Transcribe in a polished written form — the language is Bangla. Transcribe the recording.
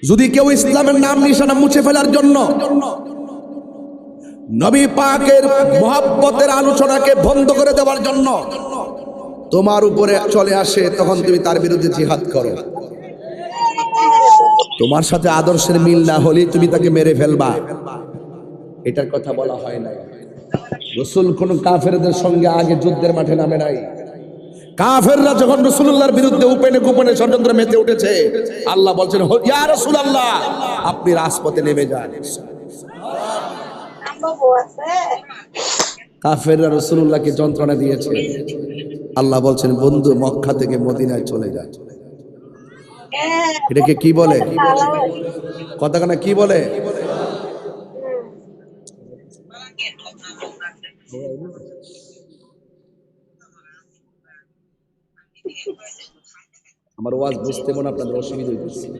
যদি কেউ ইসলামের নাম নিশানা মুছে ফেলার জন্য নবী পাকের মুহাব্বতের আলোচনাকে বন্ধ করে দেওয়ার জন্য তোমার উপরে চলে আসে, তখন তুমি তার বিরুদ্ধে জিহাদ করো। তোমার সাথে আদর্শের মিল না হলে তুমি তাকে মেরে ফেলবা, এটার কথা বলা হয় না। রাসূল কোন কাফেরদের সঙ্গে আগে যুদ্ধের মাঠে নামে নাই। কাফেররা যখন রাসূলুল্লাহর বিরুদ্ধে উপেনে গোপনে ষড়যন্ত্র মেতে উঠেছে, আল্লাহ বলছেন, ইয়া রাসূলুল্লাহ, আপনি রাজপথে নেমে যান। কাফেররা রাসূলুল্লাহকে যন্ত্রণা দিয়েছে, আল্লাহ বলছেন, বন্ধু মক্কা থেকে মদিনায় চলে যান। এটাকে কি বলে? কথাখানা কি বলে? আমার ওয়াজ বুঝতে মনে আপনাদের অসুবিধা হইতেছে।